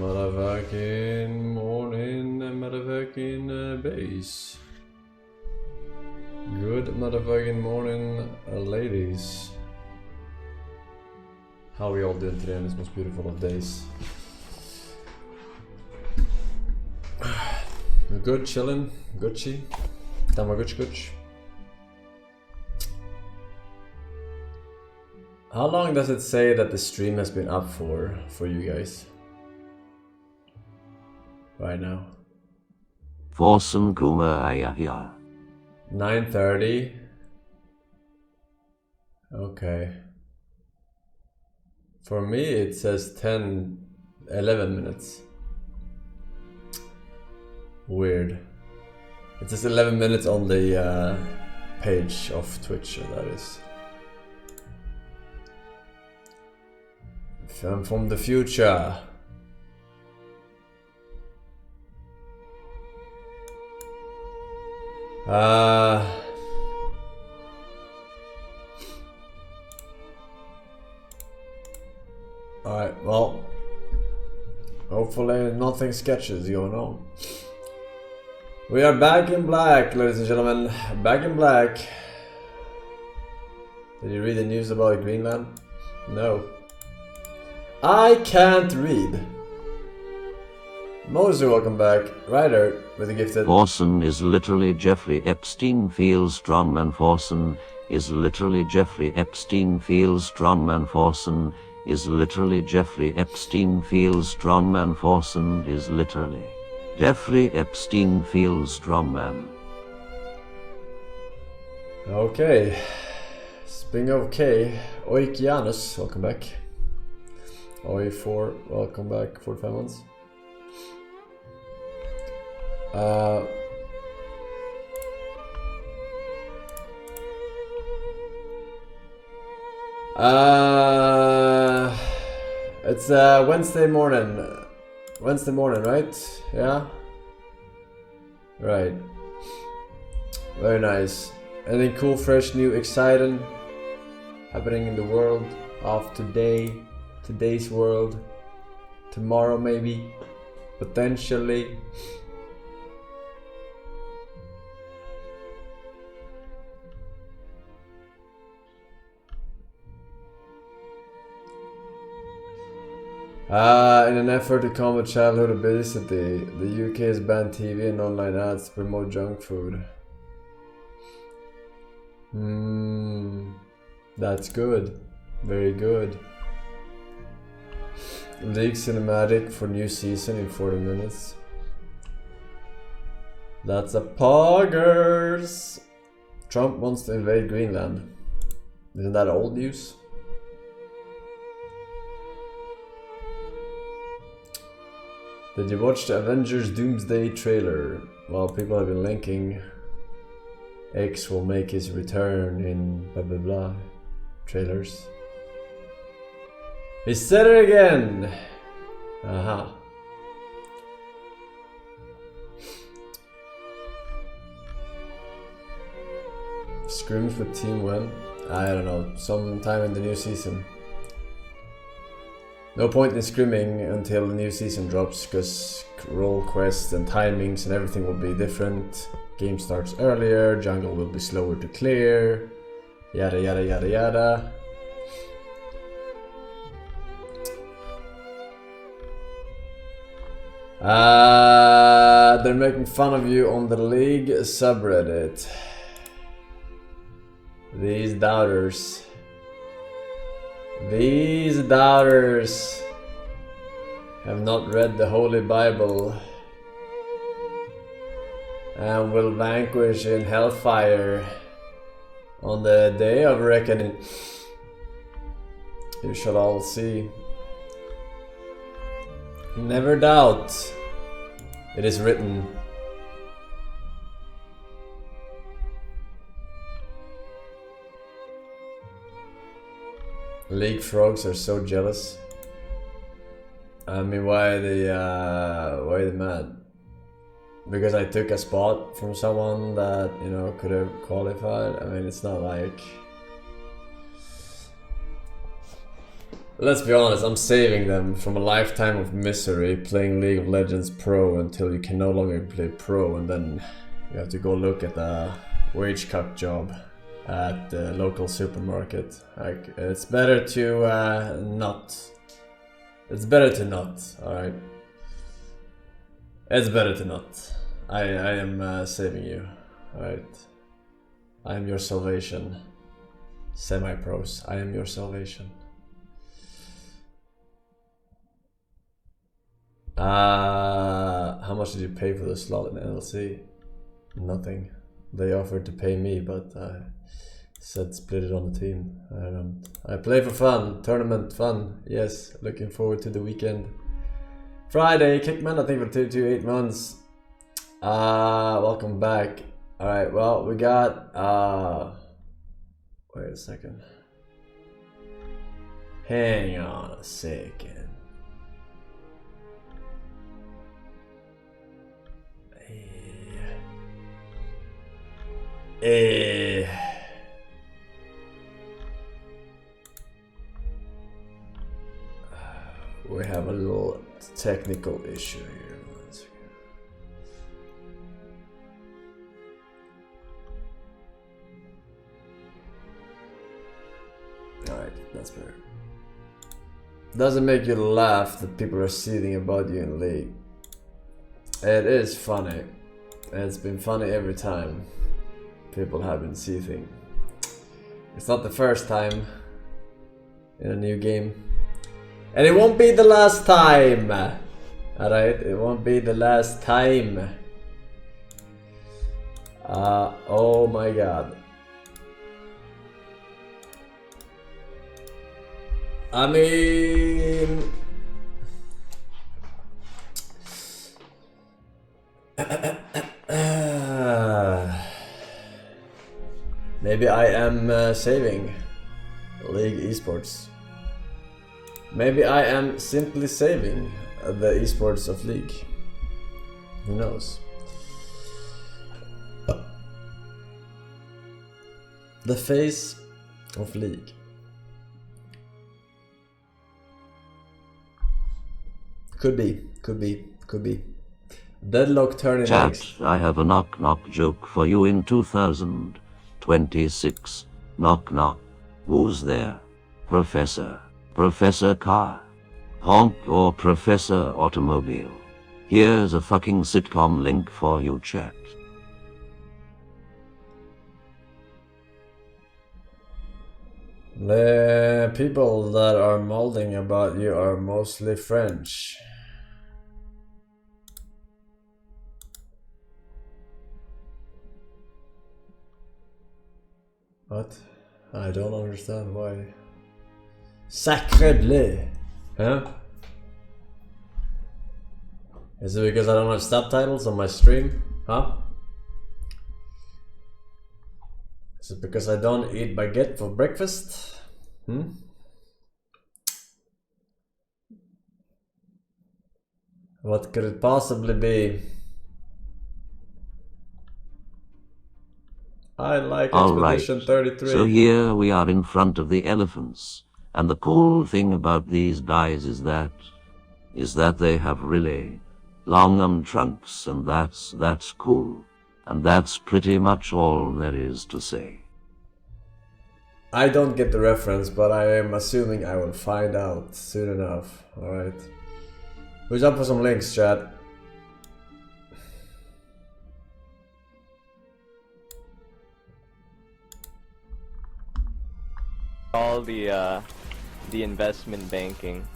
motherfucking morning, motherfucking base. Good motherfucking morning, ladies. How are we all doing today on this most beautiful of days? Good, chillin', Gucci, Tamaguchi. How long does it say that the stream has been up for you guys? Right now. Forsen Kuma Ayahya. 9:30. Okay. For me it says 11 minutes. Weird. It says 11 minutes on the page of Twitch, that is. I'm from the future. Alright, well, hopefully nothing sketches going on. We are back in black, ladies and gentlemen. Back in black. Did you read the news about Greenland? No. I can't read. Moser, welcome back. Ryder with a gifted. Forsen is literally Jeffrey Epstein feels strongman. Forsen is literally Jeffrey Epstein feels strongman. Forsen is literally Jeffrey Epstein feels strongman. Forsen is literally Jeffrey Epstein feels strongman. Okay. Speaking of K, Oikianus, welcome back. Oi4, welcome back, 45 months. It's Wednesday morning. Wednesday morning, right? Yeah? Right. Very nice. Anything cool, fresh, new, exciting happening in the world of today? Today's world? Tomorrow maybe? Potentially? In an effort to combat childhood obesity, the UK has banned TV and online ads to promote junk food. That's good. Very good. League cinematic for new season in 40 minutes. That's a poggers. Trump wants to invade Greenland. Isn't that old news? Did you watch the Avengers Doomsday trailer? Well, people have been linking X will make his return in blah blah blah trailers. He said it again! Aha. Scrims with team when? I don't know, sometime in the new season. No point in scrimming until the new season drops, because role quests and timings and everything will be different. Game starts earlier, jungle will be slower to clear, yada yada yada yada. They're making fun of you on the League subreddit. These doubters. These doubters have not read the Holy Bible and will vanquish in hellfire on the day of reckoning. You shall all see. Never doubt. It is written. League frogs are so jealous. I mean, why are they mad? Because I took a spot from someone that, you know, could have qualified. I mean, it's not like Let's be honest, I'm saving them from a lifetime of misery playing League of Legends Pro until you can no longer play Pro, and then you have to go look at a wage cut job at the local supermarket. Like, it's better to not. It's better to not, alright? It's better to not. I am saving you, alright? I am your salvation. Semi-pros, I am your salvation. How much did you pay for the slot in LLC? Nothing. They offered to pay me, but I said split it on the team. I don't. I play for fun. Tournament fun. Yes. Looking forward to the weekend. Friday. Kickman, I think for 2 to 8 months. Welcome back. Alright, well, we got wait a second. Hang on a second. We have a little technical issue here. One second. Alright, that's better. Doesn't make you laugh that people are seething about you in League. It is funny. And it's been funny every time people have been seething. It's not the first time in a new game. And it won't be the last time! Alright, it won't be the last time. Oh my god. I mean... maybe I am saving League Esports. Maybe I am simply saving the esports of League. Who knows? The face of League. Could be, could be, could be. Deadlock turning Chat, next. I have a knock-knock joke for you in 2026. Knock-knock. Who's there? Professor. Professor Car. Honk or Professor Automobile. Here's a fucking sitcom link for you, chat. The people that are molding about you are mostly French. What? I don't understand why. Sacre bleu! Huh? Is it because I don't have subtitles on my stream? Huh? Is it because I don't eat baguette for breakfast? Hmm? What could it possibly be? I like Expedition 33. So here we are in front of the elephants. And the cool thing about these guys is that they have really long trunks, and that's cool. And that's pretty much all there is to say. I don't get the reference, but I am assuming I will find out soon enough. Alright. Who's up for some links, chat? All the investment banking.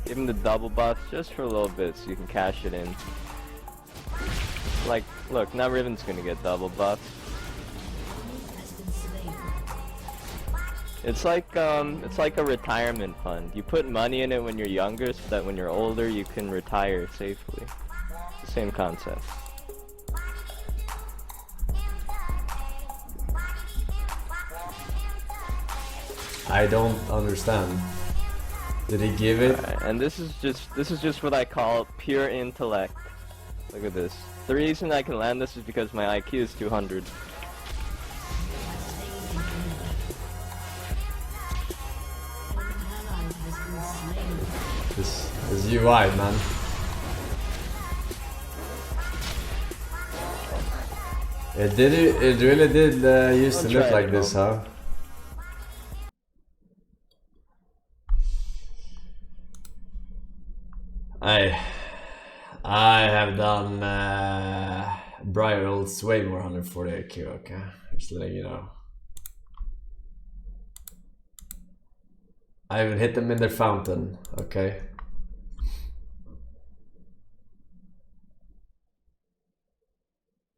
Give him the double buff just for a little bit so you can cash it in. Like, look, now Riven's gonna get double buffs. It's like a retirement fund. You put money in it when you're younger so that when you're older you can retire safely. It's the same concept. I don't understand. Did he give it? And this is just what I call pure intellect. Look at this. The reason I can land this is because my IQ is 200. This UI, man. It really did used to look like this, huh? I have done Briar Olds way more 140 IQ, okay? Just letting you know. I even hit them in their fountain, okay?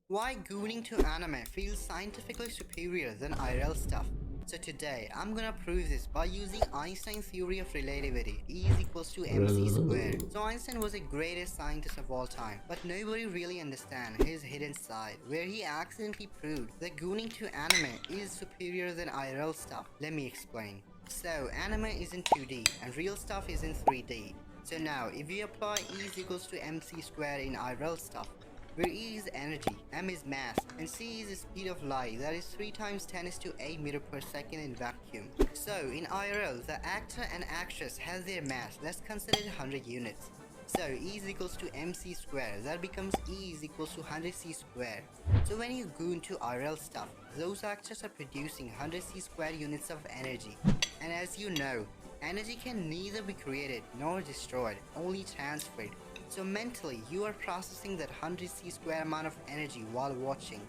Why gooning to anime feels scientifically superior than IRL stuff. So today, I'm gonna prove this by using Einstein's theory of relativity, E is equals to mc squared. So Einstein was the greatest scientist of all time, but nobody really understands his hidden side, where he accidentally proved that gooning to anime is superior than IRL stuff. Let me explain. So anime is in 2D, and real stuff is in 3D. So now, if we apply E is equals to mc squared in IRL stuff, where E is energy, M is mass, and C is the speed of light, that is 3 times 10⁸ meter per second in vacuum. So in IRL, the actor and actress has their mass, let's consider it 100 units. So E is equals to mc squared, that becomes E is equals to 100c squared. So when you goon to IRL stuff, those actors are producing 100c squared units of energy. And as you know, energy can neither be created nor destroyed, only transferred. So mentally, you are processing that 100c square amount of energy while watching.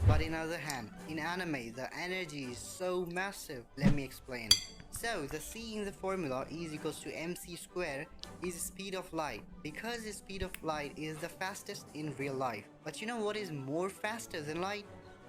But in other hand, in anime, the energy is so massive. Let me explain. So the C in the formula E is equals to mc square is the speed of light, because the speed of light is the fastest in real life. But you know what is more faster than light?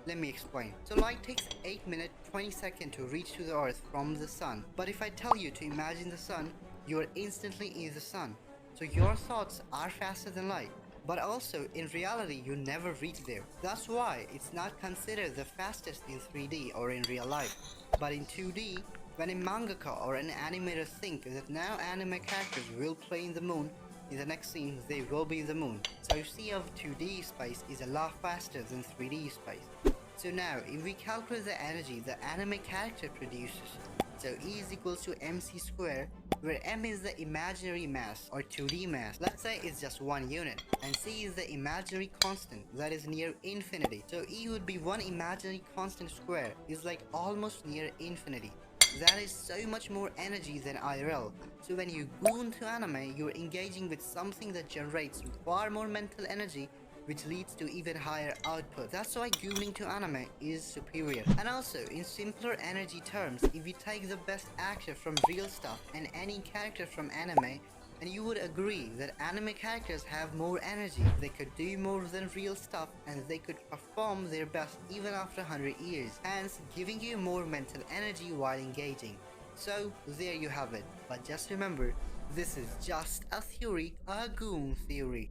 Let me explain. So light takes 8 minutes 20 seconds to reach to the earth from the sun. But if I tell you to imagine the sun, you are instantly in the sun. So your thoughts are faster than light, but also in reality you never reach there. That's why it's not considered the fastest in 3D or in real life. But in 2D, when a mangaka or an animator think that now anime characters will play in the moon, in the next scene they will be in the moon. So C of 2D space is a lot faster than 3D space. So now if we calculate the energy the anime character produces, so E is equals to mc squared, where m is the imaginary mass or 2D mass, let's say it's just 1 unit, and C is the imaginary constant that is near infinity. So E would be 1 imaginary constant square is like almost near infinity. That is so much more energy than IRL. So when you goon to anime, you're engaging with something that generates far more mental energy, which leads to even higher output. That's why gooning to anime is superior. And also, in simpler energy terms, if we take the best actor from real stuff and any character from anime, and you would agree that anime characters have more energy, they could do more than real stuff, and they could perform their best even after 100 years, hence giving you more mental energy while engaging. So there you have it. But just remember, this is just a theory, a goon theory.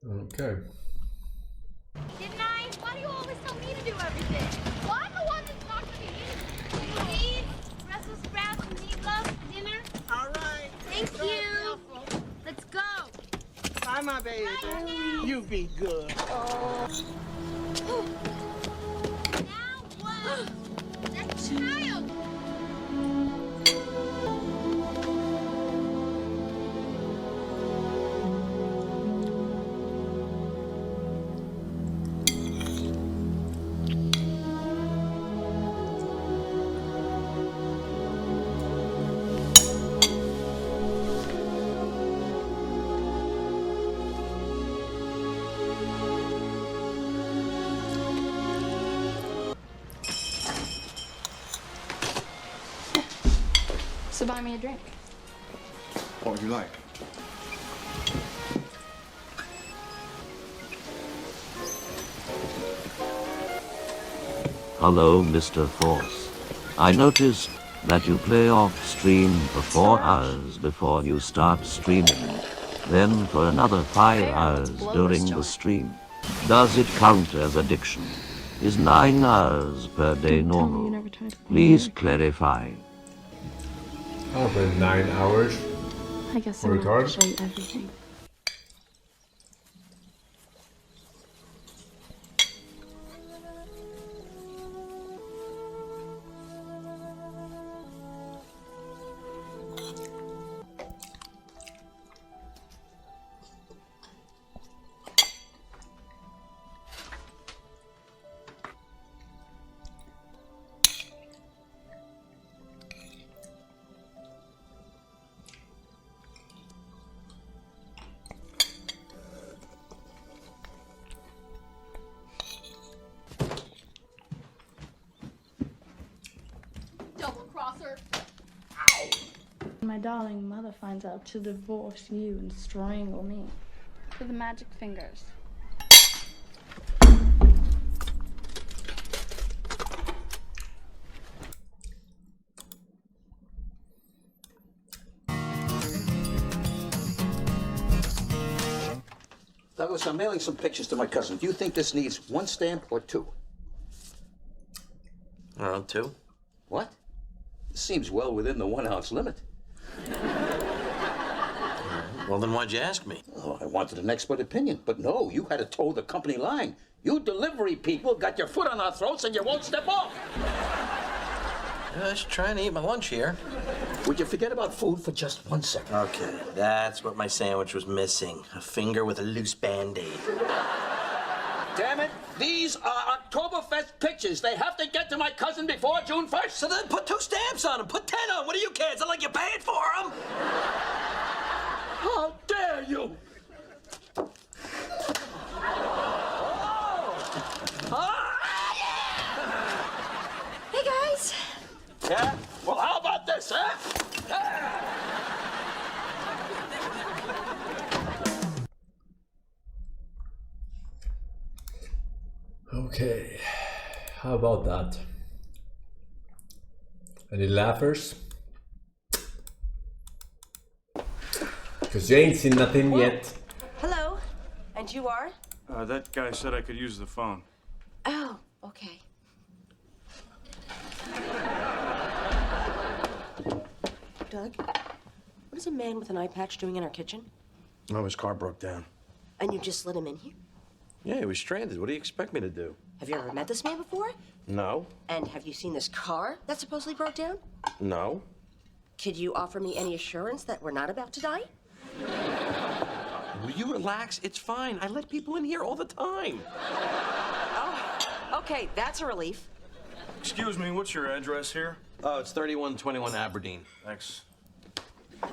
Okay. Didn't I? Why do you always tell me to do everything? Well, I'm the one that's not gonna eat. You eat Brussels sprouts and meatloaf for dinner? All right. Thank you. Let's go. Bye, my baby. Right now. You be good. Now what? That child. So buy me a drink. What would you like? Hello, Mr. Force. I noticed that you play off stream for 4 hours before you start streaming, then for another 5 hours during the stream. Does it count as addiction? Is 9 hours per day normal? Please clarify. Oh, but 9 hours? I guess I'm gonna have to show you everything. my darling mother finds out, she'll divorce you and strangle me. To the magic fingers. Douglas, I'm mailing some pictures to my cousin. Do you think this needs 1 stamp or 2? 2. What? This seems well within the 1 ounce limit. Well, then why'd you ask me? Oh, I wanted an expert opinion, but no, you had to toe the company line. You delivery people got your foot on our throats and you won't step off. I was trying to eat my lunch here. Would you forget about food for just 1 second? Okay, that's what my sandwich was missing. A finger with a loose Band-Aid. Damn it, these are Oktoberfest pictures. They have to get to my cousin before June 1st. So then put 2 stamps on them. Put 10 on. What do you care? It's not like you're paying for them. How dare you? Hey, guys. Yeah? Well, how about this, huh? Okay, how about that? Any laughers? Because you ain't seen nothing yet. Hello, and you are? That guy said I could use the phone. Oh, okay. Doug, what is a man with an eye patch doing in our kitchen? Oh, his car broke down. And you just let him in here? Yeah, he was stranded. What do you expect me to do? Have you ever met this man before? No. And have you seen this car that supposedly broke down? No. Could you offer me any assurance that we're not about to die? Will you relax? It's fine. I let people in here all the time. Oh, okay, that's a relief. Excuse me, what's your address here? Oh, it's 3121 Aberdeen. Thanks. You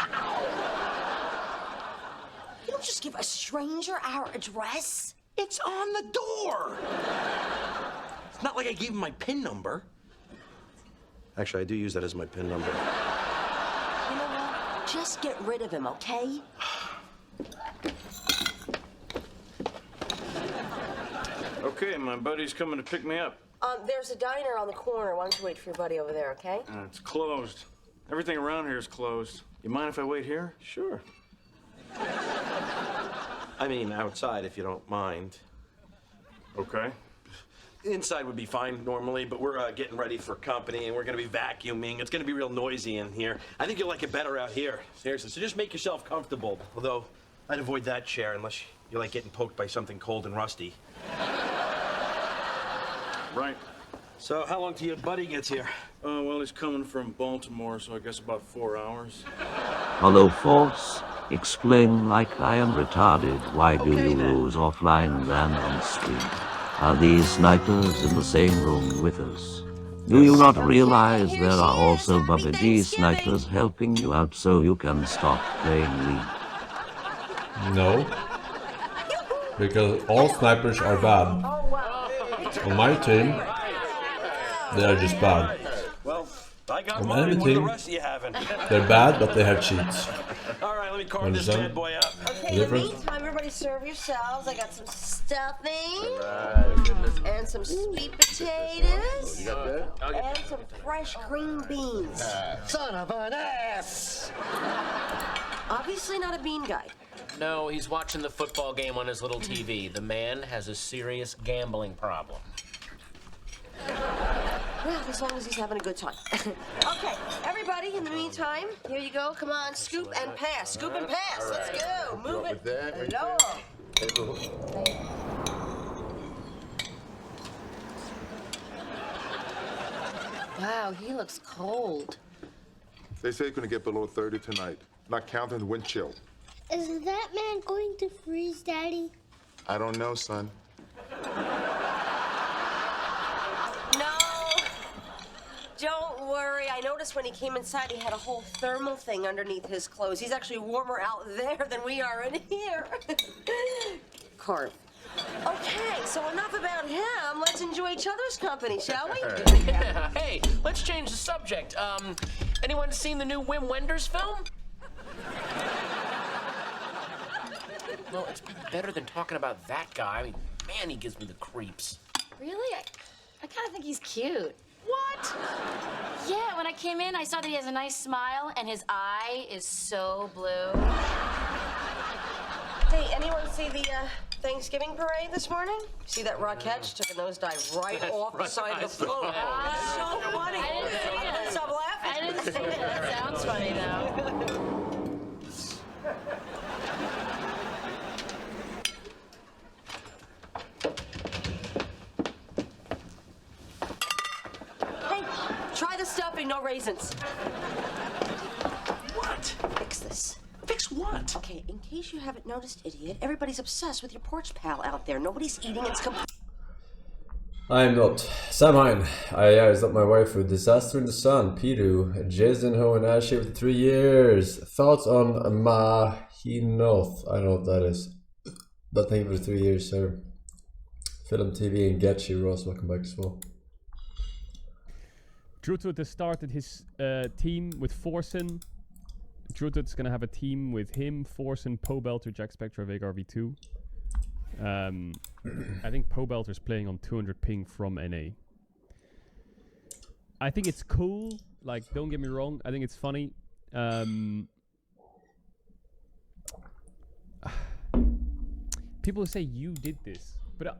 don't just give a stranger our address. It's on the door. It's not like I gave him my PIN number. Actually, I do use that as my PIN number. You know what? Just get rid of him, okay? Okay, my buddy's coming to pick me up. There's a diner on the corner. Why don't you wait for your buddy over there, okay? It's closed. Everything around here is closed. You mind if I wait here? Sure. I mean, outside, if you don't mind. Okay. Inside would be fine normally, but we're getting ready for company, and we're going to be vacuuming. It's going to be real noisy in here. I think you'll like it better out here. Seriously, so just make yourself comfortable. Although, I'd avoid that chair unless you like getting poked by something cold and rusty. Right. So how long till your buddy gets here? Well, he's coming from Baltimore, so I guess about 4 hours. Hello, Force. Explain like I am retarded. Why do you lose offline than on stream? Are these snipers in the same room with us? Do you not realize there are also Bubba G snipers helping you out so you can stop playing League? No. Because all snipers are bad. On my team, they are just bad. Well, I got On mine. enemy What are the team, rest of you having? they're bad, but they have cheats. All right, let me carve this bad boy up. Okay, in the Different? meantime, everybody serve yourselves. I got some stuffing. And some sweet potatoes. And some fresh green beans. Son of an ass! Obviously not a bean guy. No, he's watching the football game on his little TV. The man has a serious gambling problem. Well, as long as he's having a good time. Okay, everybody, in the meantime, here you go. Come on, scoop and pass. Scoop and pass. Let's go. Move it along. Wow, he looks cold. They say it's gonna get below 30 tonight, not counting the wind chill. Is that man going to freeze, Daddy? I don't know, son. No. Don't worry. I noticed when he came inside, he had a whole thermal thing underneath his clothes. He's actually warmer out there than we are in here. Carp. Okay, so enough about him. Let's enjoy each other's company, shall we? Hey, let's change the subject. Anyone seen the new Wim Wenders film? Well, it's better than talking about that guy. I mean, man, he gives me the creeps. Really? I kind of think he's cute. What? Yeah, when I came in, I saw that he has a nice smile, and his eye is so blue. Hey, anyone see the Thanksgiving parade this morning? See that Rocketch took a nosedive right off the side of the float. So funny. I didn't see I couldn't it. stop laughing. I didn't see it. That sounds funny, though. Hey, try the stuffing, no raisins. What? Fix this. Fix what? Okay, in case you haven't noticed, idiot, everybody's obsessed with your porch pal out there. Nobody's eating. It's I'm not. Samhain. Is that my wife with Disaster in the Sun? Piru. Jason Ho and Ashley with 3 years. Thoughts on Mahinoth? I don't know what that is. But thank you for 3 years, sir. Film TV and Getchy Ross, welcome back as well. Drutut has started his team with Forsen. Drutut's gonna have a team with him, Forsen, Pobelter, Jack Spectra, Vega RV2. I think Pobelter's playing on 200 ping from NA. I think it's cool. Like, don't get me wrong. I think it's funny. People say you did this, but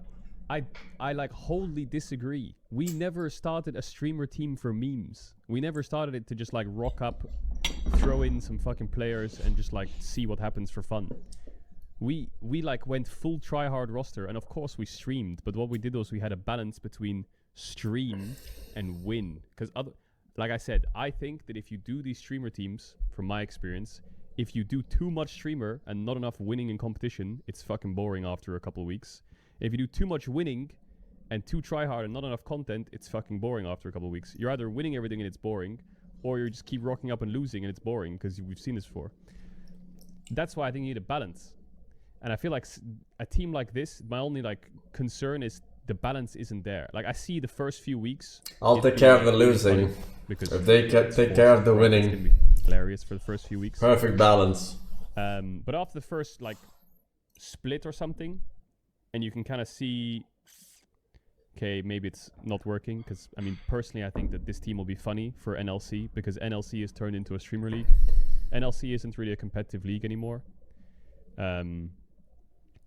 I like wholly disagree. We never started a streamer team for memes. We never started it to just like rock up, throw in some fucking players and just like see what happens for fun. We like went full tryhard roster, and of course we streamed, but what we did was we had a balance between stream and win. Because like I said, I think that if you do these streamer teams, from my experience, if you do too much streamer and not enough winning in competition, it's fucking boring after a couple of weeks. If you do too much winning and too tryhard and not enough content, it's fucking boring after a couple of weeks. You're either winning everything and it's boring, or you just keep rocking up and losing and it's boring, because we've seen this before. That's why I think you need a balance. And I feel like a team like this, my only like concern is the balance isn't there. Like, I see the first few weeks. I'll take care of the losing. Because if they take care of the winning, it's gonna be hilarious for the first few weeks. Perfect balance. But after the first like split or something, and you can kind of see, okay, maybe it's not working. Because I mean, personally, I think that this team will be funny for NLC, because NLC is turned into a streamer league. NLC isn't really a competitive league anymore.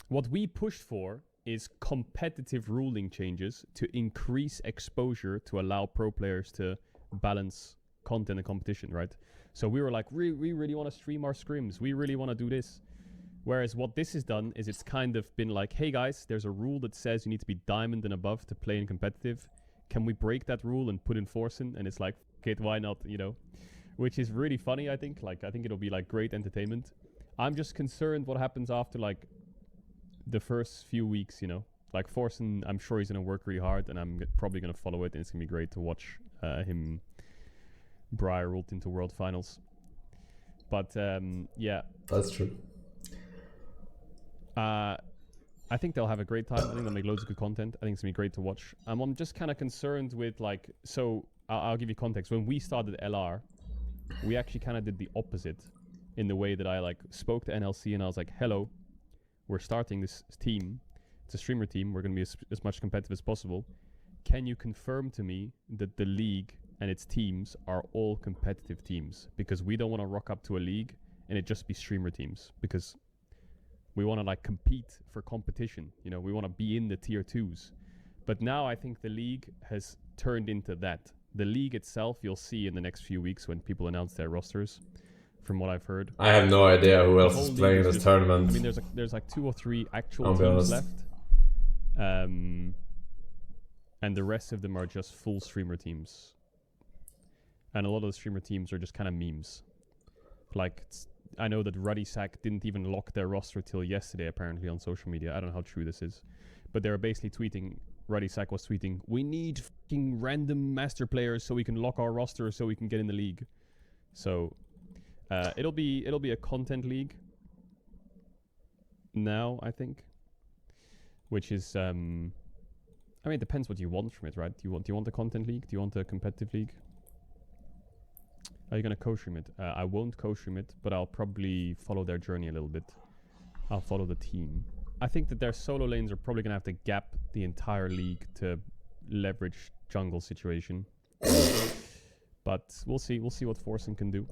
What we pushed for is competitive ruling changes to increase exposure to allow pro players to balance content and competition, right? So we were like, we really want to stream our scrims. We really want to do this. Whereas what this has done is it's kind of been like, hey guys, there's a rule that says you need to be diamond and above to play in competitive. Can we break that rule and put in Forsen? And it's like, okay, why not, you know? Which is really funny, I think. Like, I think it'll be like great entertainment. I'm just concerned what happens after like the first few weeks, you know. Like Forsen, I'm sure he's going to work really hard, and I'm probably going to follow it, and it's going to be great to watch him Briar ult into World Finals. But yeah. That's true. I think they'll have a great time. I think they'll make loads of good content. I think it's going to be great to watch. I'm just kind of concerned with like, so I'll give you context. When we started LR, we actually kind of did the opposite in the way that I like spoke to NLC and I was like, hello, we're starting this team. It's a streamer team. We're going to be as much competitive as possible. Can you confirm to me that the league and its teams are all competitive teams? Because we don't want to rock up to a league and it just be streamer teams, because we want to like compete for competition. You know, we want to be in the tier 2s. But now I think the league has turned into that. The league itself, you'll see in the next few weeks when people announce their rosters, from what I've heard. I have no idea who else is playing in this tournament. I mean, there's like 2 or 3 actual teams left. And the rest of them are just full streamer teams. And a lot of the streamer teams are just kind of memes. Like, I know that Ruddy Sack didn't even lock their roster till yesterday, apparently, on social media. I don't know how true this is. But they were basically tweeting, Ruddy Sack was tweeting, we need fucking random master players so we can lock our roster so we can get in the league. So, it'll be a content league now, I think. Which is, I mean, it depends what you want from it, right? Do you want a content league? Do you want a competitive league? Are you gonna co-stream it? I won't co-stream it, but I'll probably follow their journey a little bit. I'll follow the team. I think that their solo lanes are probably gonna have to gap the entire league to leverage jungle situation. But we'll see. We'll see what Forsen can do.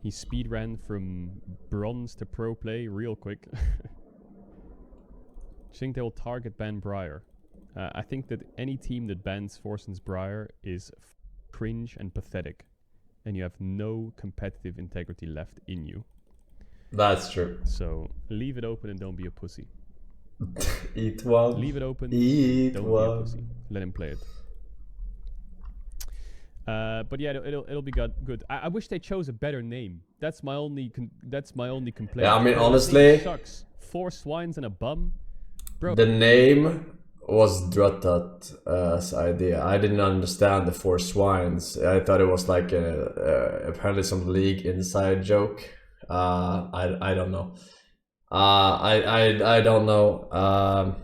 He speed ran from bronze to pro play real quick. I think they will target ban Briar. I think that any team that bans Forsen's Briar is cringe and pathetic, and you have no competitive integrity left in you. That's true. So leave it open and don't be a pussy. Eat one. Leave it open. Eat don't one. be a pussy. Let him play it. But yeah, it'll be good. I wish they chose a better name. That's my only complaint. Yeah, I mean, honestly, sucks. 4 swines and a bum, bro. The name was Druttat's idea. I didn't understand the 4 swines. I thought it was like apparently some league inside joke. I don't know. I don't know.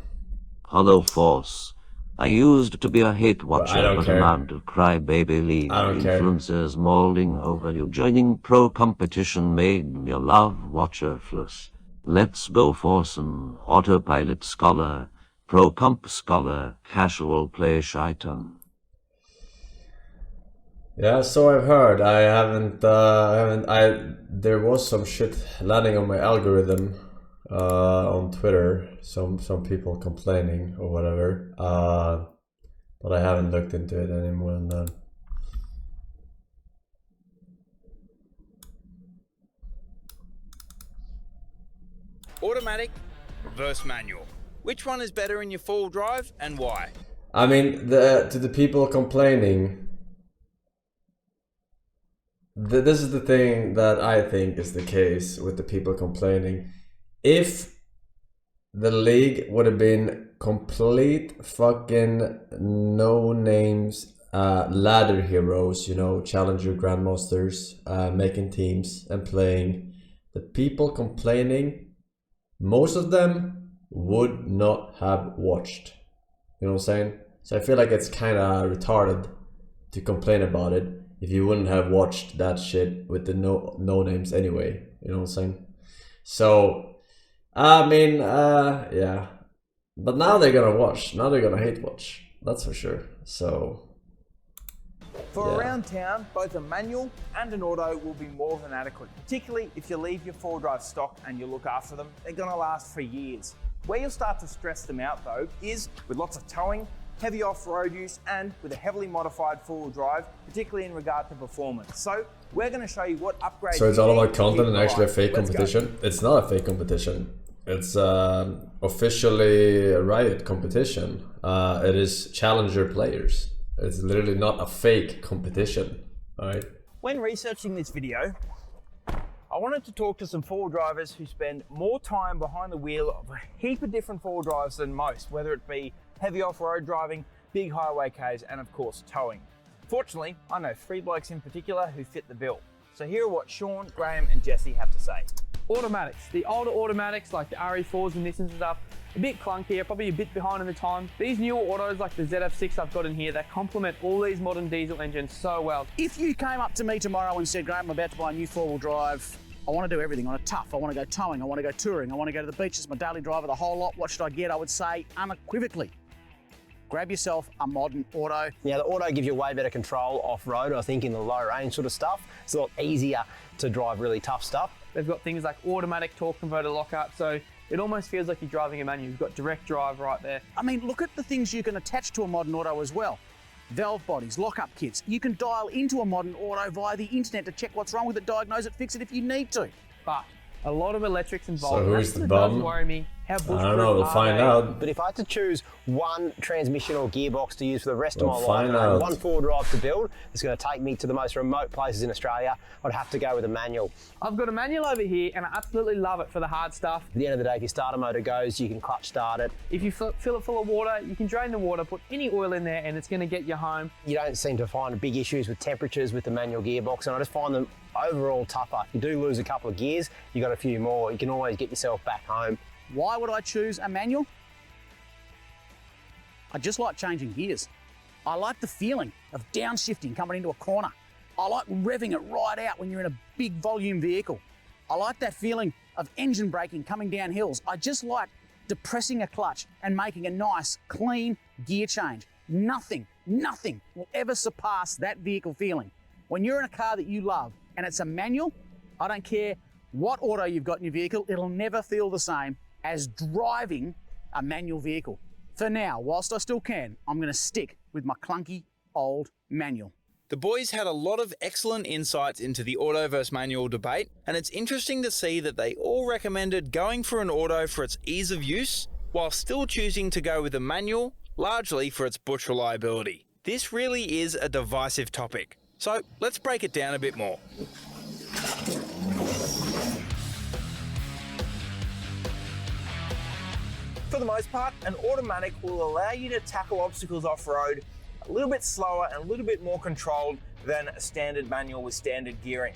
Hello, Force. I used to be a hate watcher, but care. an amount of crybaby league I don't care. influences molding over you. Joining pro competition made me a love watcher flush. Let's go, Forsen. Autopilot scholar, pro comp scholar, casual play shaitan. Yeah, so I've heard. I haven't. There was some shit landing on my algorithm on Twitter. Some people complaining or whatever. But I haven't looked into it any more than that. Automatic, reverse manual. Which one is better in your full drive and why? I mean, to the people complaining, this is the thing that I think is the case with the people complaining. If the league would have been complete fucking no names, ladder heroes, you know, challenger grandmasters, making teams and playing, the people complaining, most of them would not have watched. You know what I'm saying? So I feel like it's kind of retarded to complain about it if you wouldn't have watched that shit with the no names anyway. You know what I'm saying? So, I mean, yeah. But now they're gonna watch. Now they're gonna hate watch. That's for sure. So, For yeah. around town, both a manual and an auto will be more than adequate, particularly if you leave your 4-drive stock and you look after them. They're gonna last for years. Where you'll start to stress them out though is with lots of towing, heavy off-road use, and with a heavily modified 4-wheel drive, particularly in regard to performance. So we're going to show you what upgrades. So it's all about content and keep actually a alive. fake Let's competition? It's not a fake competition. It's officially a Riot competition. It is challenger players. It's literally not a fake competition. Alright? When researching this video, I wanted to talk to some 4-wheel drivers who spend more time behind the wheel of a heap of different 4-wheel drives than most, whether it be heavy off-road driving, big highway Ks, and of course towing. Fortunately, I know 3 blokes in particular who fit the bill. So here are what Sean, Graham and Jesse have to say. Automatics. The older automatics like the RE4s and this and stuff, a bit clunkier, probably a bit behind in the time. These newer autos like the ZF6 I've got in here that complement all these modern diesel engines so well. If you came up to me tomorrow and said, Graham, I'm about to buy a new 4-wheel drive, I want to do everything. I want to tough, I want to go towing, I want to go touring, I want to go to the beach, it's my daily driver, the whole lot, what should I get? I would say unequivocally, grab yourself a modern auto. Yeah, the auto gives you way better control off-road, I think, in the low range sort of stuff. It's a lot easier to drive really tough stuff. They've got things like automatic torque converter lockup, so it almost feels like you're driving a manual. You've got direct drive right there. I mean, look at the things you can attach to a modern auto as well. Valve bodies, lockup kits. You can dial into a modern auto via the internet to check what's wrong with it, diagnose it, fix it if you need to. But a lot of electrics involved. So who's That's the what does bum? worry me. How I don't know, we'll bulletproof find are they? out. But if I had to choose one transmission or gearbox to use for the rest of We'll my life, find and I had out. one 4-drive to build that's going to take me to the most remote places in Australia, I'd have to go with a manual. I've got a manual over here and I absolutely love it for the hard stuff. At the end of the day, if your starter motor goes, you can clutch start it. If you fill it full of water, you can drain the water, put any oil in there and it's going to get you home. You don't seem to find big issues with temperatures with the manual gearbox, and I just find them overall tougher. If you do lose a couple of gears, you got a few more. You can always get yourself back home. Why would I choose a manual? I just like changing gears. I like the feeling of downshifting coming into a corner. I like revving it right out when you're in a big volume vehicle. I like that feeling of engine braking coming down hills. I just like depressing a clutch and making a nice, clean gear change. Nothing will ever surpass that vehicle feeling. When you're in a car that you love and it's a manual, I don't care what auto you've got in your vehicle, it'll never feel the same as driving a manual vehicle. For now, whilst I still can, I'm going to stick with my clunky old manual. The boys had a lot of excellent insights into the auto versus manual debate, and it's interesting to see that they all recommended going for an auto for its ease of use, while still choosing to go with a manual, largely for its bush reliability. This really is a divisive topic, so let's break it down a bit more. For the most part, an automatic will allow you to tackle obstacles off-road a little bit slower and a little bit more controlled than a standard manual with standard gearing,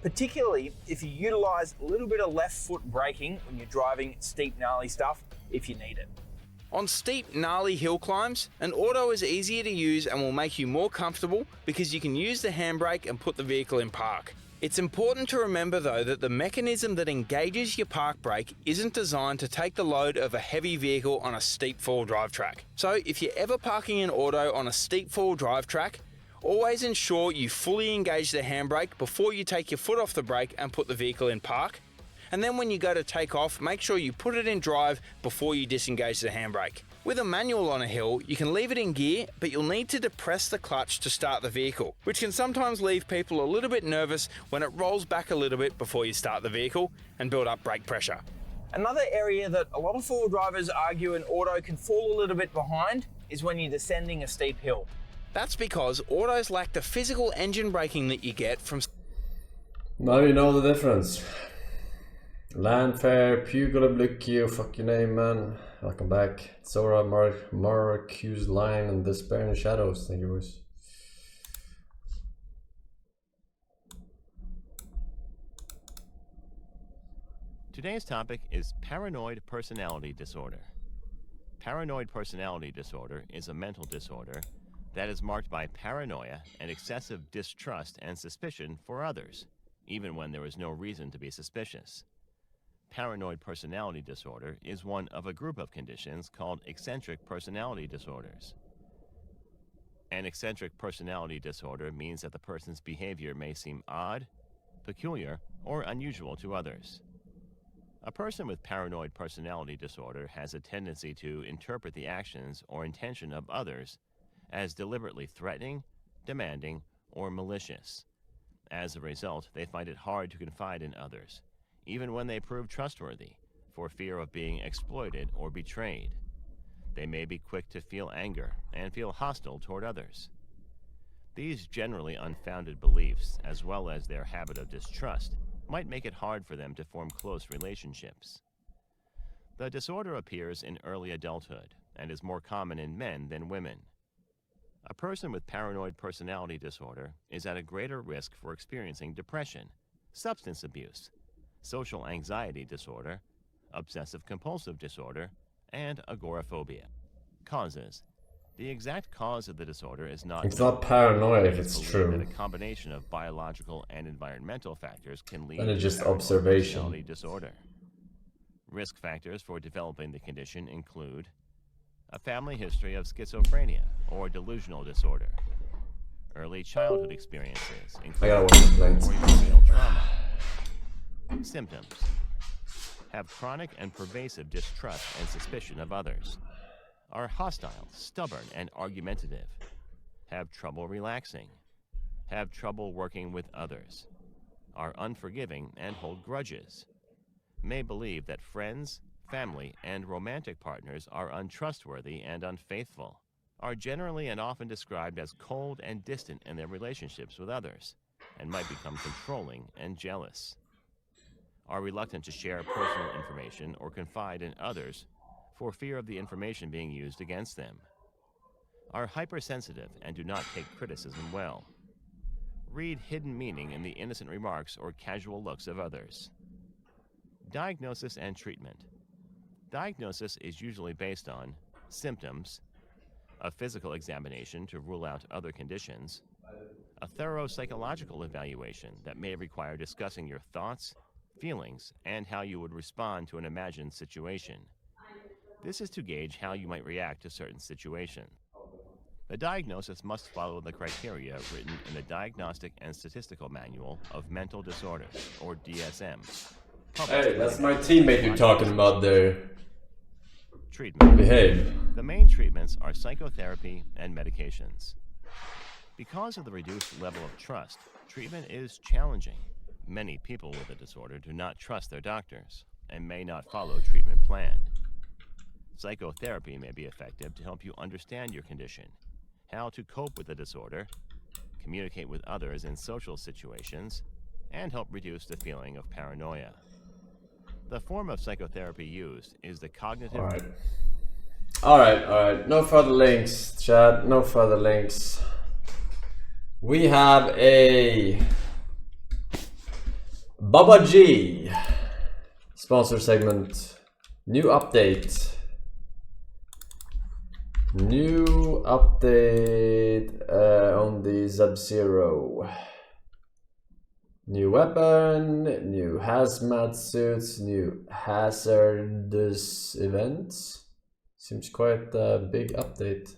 particularly if you utilize a little bit of left foot braking when you're driving steep, gnarly stuff if you need it. On steep, gnarly hill climbs, an auto is easier to use and will make you more comfortable because you can use the handbrake and put the vehicle in park. It's important to remember though that the mechanism that engages your park brake isn't designed to take the load of a heavy vehicle on a steep four-wheel drive track. So if you're ever parking an auto on a steep four-wheel drive track, always ensure you fully engage the handbrake before you take your foot off the brake and put the vehicle in park. And then when you go to take off, make sure you put it in drive before you disengage the handbrake. With a manual on a hill, you can leave it in gear, but you'll need to depress the clutch to start the vehicle, which can sometimes leave people a little bit nervous when it rolls back a little bit before you start the vehicle and build up brake pressure. Another area that a lot of four-wheel drivers argue an auto can fall a little bit behind is when you're descending a steep hill. That's because autos lack the physical engine braking that you get from... Now you know the difference. Landfair, Pugalablukio, fuck your name, man. Welcome back. Zora, Marcus Line, and Despair in the Shadows. Thank you, boys. Today's topic is paranoid personality disorder. Paranoid personality disorder is a mental disorder that is marked by paranoia and excessive distrust and suspicion for others, even when there is no reason to be suspicious. Paranoid personality disorder is one of a group of conditions called eccentric personality disorders. An eccentric personality disorder means that the person's behavior may seem odd, peculiar, or unusual to others. A person with paranoid personality disorder has a tendency to interpret the actions or intention of others as deliberately threatening, demanding, or malicious. As a result, they find it hard to confide in others, even when they prove trustworthy, for fear of being exploited or betrayed. They may be quick to feel anger and feel hostile toward others. These generally unfounded beliefs, as well as their habit of distrust, might make it hard for them to form close relationships. The disorder appears in early adulthood and is more common in men than women. A person with paranoid personality disorder is at a greater risk for experiencing depression, substance abuse, social anxiety disorder, obsessive-compulsive disorder, and agoraphobia. Causes. The exact cause of the disorder is not It's not paranoid if it's true. That a combination of biological and environmental factors can lead And it's to just paranoid observation. personality disorder. Risk factors for developing the condition include a family history of schizophrenia or delusional disorder, early childhood experiences, including real trauma. Symptoms. Have chronic and pervasive distrust and suspicion of others. Are hostile, stubborn, and argumentative. Have trouble relaxing. Have trouble working with others. Are unforgiving and hold grudges. May believe that friends, family, and romantic partners are untrustworthy and unfaithful. Are generally and often described as cold and distant in their relationships with others, and might become controlling and jealous. Are reluctant to share personal information or confide in others for fear of the information being used against them. Are hypersensitive and do not take criticism well. Read hidden meaning in the innocent remarks or casual looks of others. Diagnosis and treatment. Diagnosis is usually based on symptoms, a physical examination to rule out other conditions, a thorough psychological evaluation that may require discussing your thoughts, feelings, and how you would respond to an imagined situation. This is to gauge how you might react to certain situations. The diagnosis must follow the criteria written in the Diagnostic and Statistical Manual of Mental Disorders, or DSM. Hey, that's my teammate you're talking about there. Treatment. Behave. The main treatments are psychotherapy and medications. Because of the reduced level of trust, treatment is challenging. Many people with a disorder do not trust their doctors and may not follow treatment plan. Psychotherapy may be effective to help you understand your condition, how to cope with the disorder, communicate with others in social situations, and help reduce the feeling of paranoia. The form of psychotherapy used is the cognitive... Alright. No further links, chat. No further links. We have a Baba G sponsor segment. New update. New update on the Sub-Zero. New weapon, new hazmat suits, new hazardous events. Seems quite a big update.